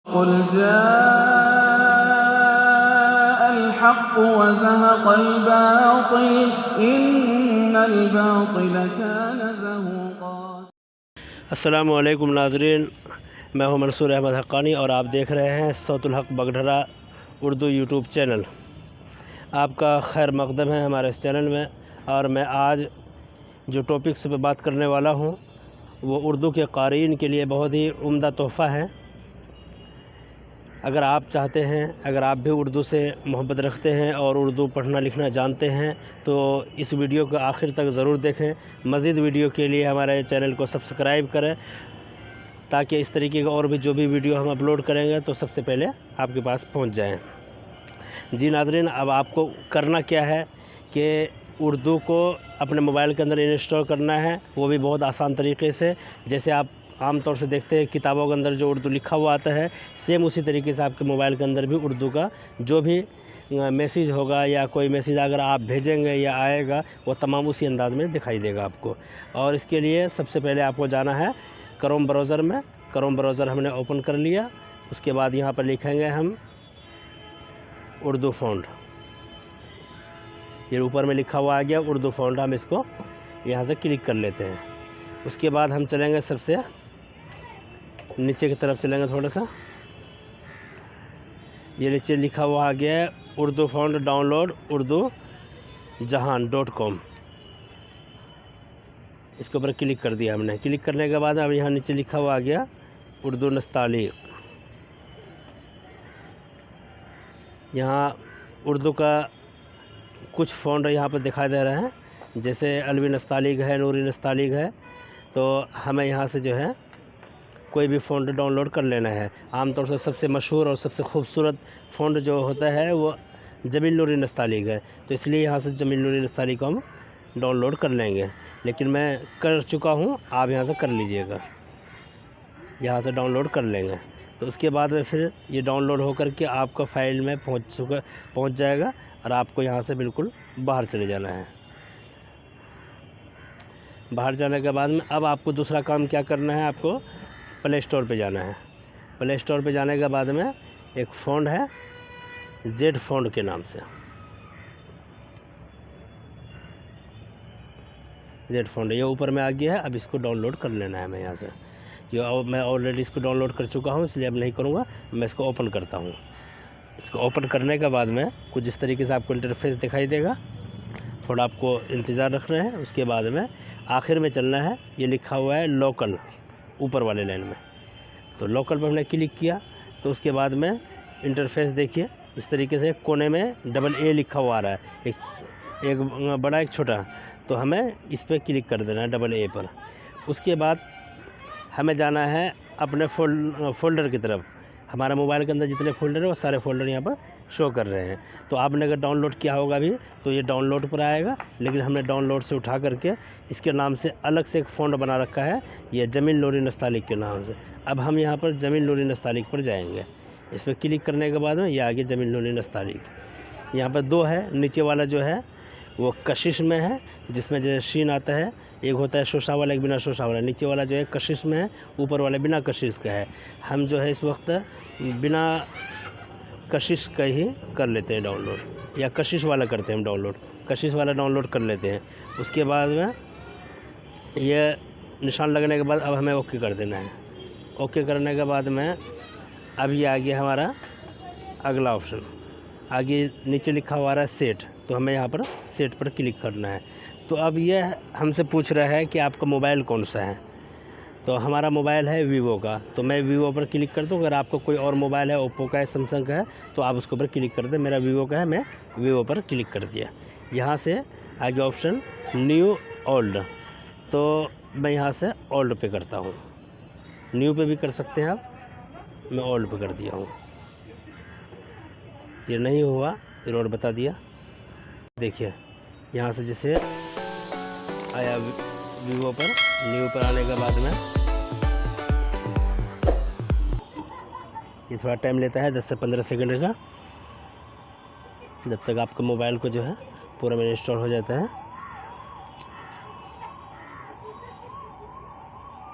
कुल जाअल हक़ व ज़हक़ल बातिल इन्नल बातिल कान ज़हूक़ा। अस्सलामु अलैकुम नाज़रीन, मैं हूं मंसूर अहमद हक़ानी और आप देख रहे हैं सौतुल हक़ बगढ़रा उर्दू यूट्यूब चैनल। आपका खैर मक़दम है हमारे इस चैनल में। और मैं आज जो टॉपिक्स पे बात करने वाला हूं वो उर्दू के क़ारीन के लिए बहुत ही उम्दा तोहफ़ा है। अगर आप चाहते हैं, अगर आप भी उर्दू से मोहब्बत रखते हैं और उर्दू पढ़ना लिखना जानते हैं तो इस वीडियो को आखिर तक ज़रूर देखें। मज़ीद वीडियो के लिए हमारे चैनल को सब्सक्राइब करें ताकि इस तरीके का और भी जो भी वीडियो हम अपलोड करेंगे तो सबसे पहले आपके पास पहुंच जाएं। जी नाज़रीन, अब आपको करना क्या है कि उर्दू को अपने मोबाइल के अंदर इंस्टॉल करना है, वो भी बहुत आसान तरीके से। जैसे आप आम तौर से देखते हैं किताबों के अंदर जो उर्दू लिखा हुआ आता है, सेम उसी तरीके से आपके मोबाइल के अंदर भी उर्दू का जो भी मैसेज होगा या कोई मैसेज अगर आप भेजेंगे या आएगा वो तमाम उसी अंदाज़ में दिखाई देगा आपको। और इसके लिए सबसे पहले आपको जाना है क्रोम ब्राउज़र में। क्रोम ब्राउज़र हमने ओपन कर लिया। उसके बाद यहाँ पर लिखेंगे हम उर्दू फ़ॉन्ट। ये ऊपर में लिखा हुआ आ गया उर्दू फ़ॉन्ट, हम इसको यहाँ से क्लिक कर लेते हैं। उसके बाद हम चलेंगे सबसे नीचे की तरफ चलेंगे थोड़ा सा। ये नीचे लिखा हुआ आ गया है उर्दू फ़ॉन्ट डाउनलोड urdujahan.com। इसके ऊपर क्लिक कर दिया हमने। क्लिक करने के बाद अब यहाँ नीचे लिखा हुआ आ गया उर्दू नस्तालिक। यहाँ उर्दू का कुछ फ़ॉन्ट यहाँ पर दिखाई दे रहे हैं, जैसे अलवी नस्तालिक है, नूरी नस्तालिक है। तो हमें यहाँ से जो है कोई भी फ़ॉन्ट डाउनलोड कर लेना है। आमतौर से सबसे मशहूर और सबसे खूबसूरत फ़ॉन्ट जो होता है वो जमील नूरी नस्तालिक है, तो इसलिए यहाँ से जमील नूरी नस्तालिक को हम डाउनलोड कर लेंगे। लेकिन मैं कर चुका हूँ, आप यहाँ से कर लीजिएगा, यहाँ से डाउनलोड कर लेंगे। तो उसके बाद में फिर ये डाउनलोड होकर के आपका फ़ाइल में पहुँच जाएगा और आपको यहाँ से बिल्कुल बाहर चले जाना है। बाहर जाने के बाद में अब आपको दूसरा काम क्या करना है, आपको प्ले स्टोर पे जाना है। प्ले स्टोर पे जाने के बाद में एक फ़ॉन्ट है जेड फ़ॉन्ट के नाम से, जेड फ़ॉन्ट ये ऊपर में आ गया है। अब इसको डाउनलोड कर लेना है हमें यहाँ से। जो मैं ऑलरेडी इसको डाउनलोड कर चुका हूँ इसलिए अब नहीं करूँगा, मैं इसको ओपन करता हूँ। इसको ओपन करने के बाद में कुछ इस तरीके से आपको इंटरफेस दिखाई देगा। थोड़ा आपको इंतज़ार रखना है। उसके बाद में आखिर में चलना है। ये लिखा हुआ है लोकल ऊपर वाले लाइन में, तो लोकल पर हमने क्लिक किया तो उसके बाद में इंटरफेस देखिए इस तरीके से कोने में डबल ए लिखा हुआ आ रहा है, एक बड़ा एक छोटा। तो हमें इस पर क्लिक कर देना है डबल ए पर। उसके बाद हमें जाना है अपने फ़ोल्डर की तरफ। हमारा मोबाइल के अंदर जितने फ़ोल्डर है वो सारे फ़ोल्डर यहाँ पर शो कर रहे हैं। तो आपने अगर डाउनलोड किया होगा अभी तो ये डाउनलोड पर आएगा, लेकिन हमने डाउनलोड से उठा करके इसके नाम से अलग से एक फ़ॉन्ट बना रखा है, ये जमील नूरी नस्तालिक के नाम से। अब हम यहाँ पर जमील नूरी नस्तालिक पर जाएंगे। इस पर क्लिक करने के बाद में ये आगे जमील नूरी नस्तालिक। यहाँ पर दो है, नीचे वाला जो है वो कशिश में है जिसमें जो शीन आता है, एक होता है शोशा वाला, एक बिना शोशा वाला। नीचे वाला जो है कशिश में है, ऊपर वाला बिना कशिश का है। हम जो है इस वक्त बिना कशिश का ही कर लेते हैं डाउनलोड, या कशिश वाला करते हैं हम डाउनलोड। कशिश वाला डाउनलोड कर लेते हैं। उसके बाद में ये निशान लगने के बाद अब हमें ओके कर देना है। ओके करने के बाद में अब ये आ गया हमारा अगला ऑप्शन। आगे नीचे लिखा हुआ है सेट, तो हमें यहाँ पर सेट पर क्लिक करना है। तो अब ये हमसे पूछ रहा है कि आपका मोबाइल कौन सा है। तो हमारा मोबाइल है वीवो का, तो मैं वीवो पर क्लिक कर दूँ। अगर आपका कोई और मोबाइल है, ओप्पो का है, सैमसंग का है, तो आप उसके ऊपर क्लिक कर दें। मेरा वीवो का है, मैं वीवो पर क्लिक कर दिया। यहाँ से आगे ऑप्शन न्यू ओल्ड, तो मैं यहाँ से ओल्ड पे करता हूँ। न्यू पे भी कर सकते हैं आप, मैं ओल्ड पे कर दिया हूँ। ये नहीं हुआ फिर और बता दिया। देखिए यहाँ से जैसे आया वीवो पर, न्यू पर आने के बाद में ये थोड़ा टाइम लेता है, 10 से 15 सेकंड का, जब तक आपका मोबाइल को जो है पूरा में इंस्टॉल हो जाता है।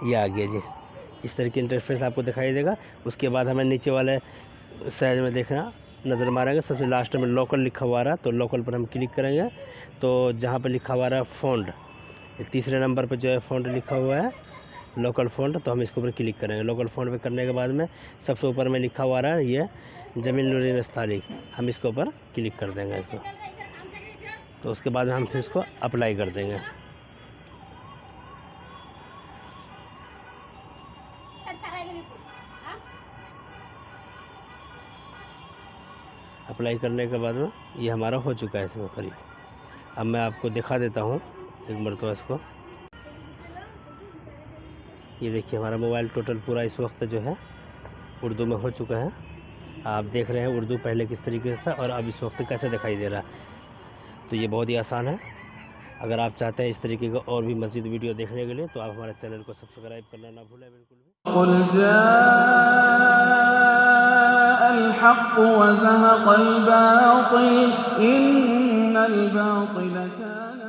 ये आ गया जी, इस तरह की इंटरफेस आपको दिखाई देगा। उसके बाद हमें नीचे वाले साइड में देखना नज़र मारेंगे, सबसे लास्ट में लोकल लिखा हुआ रहा, तो लोकल पर हम क्लिक करेंगे। तो जहाँ पर लिखा हुआ रहा फ़ॉन्ट, तीसरे नंबर पर जो है फ़ॉन्ट लिखा हुआ है लोकल फ़ॉन्ट, तो हम इसके ऊपर क्लिक करेंगे। लोकल फ़ॉन्ट पे करने के बाद में सबसे ऊपर में लिखा हुआ रहा है ये जमील नूरीन अस्तालिक, हम इसके ऊपर क्लिक कर देंगे इसको। तो उसके बाद में हम फिर इसको अप्लाई कर देंगे। अप्लाई करने के बाद में ये हमारा हो चुका है इसमें करीब। अब मैं आपको दिखा देता हूँ एक मरतबा इसको। ये देखिए हमारा मोबाइल टोटल पूरा इस वक्त जो है उर्दू में हो चुका है। आप देख रहे हैं उर्दू पहले किस तरीके से था और अब इस वक्त कैसे दिखाई दे रहा है। तो ये बहुत ही आसान है। अगर आप चाहते हैं इस तरीके का और भी मज़ीद वीडियो देखने के लिए तो आप हमारे चैनल को सब्सक्राइब करना ना भूलें बिल्कुल भी। क़ुल जाअल हक़्क़ु व ज़हक़ल बातिल इन्नल बातिल कान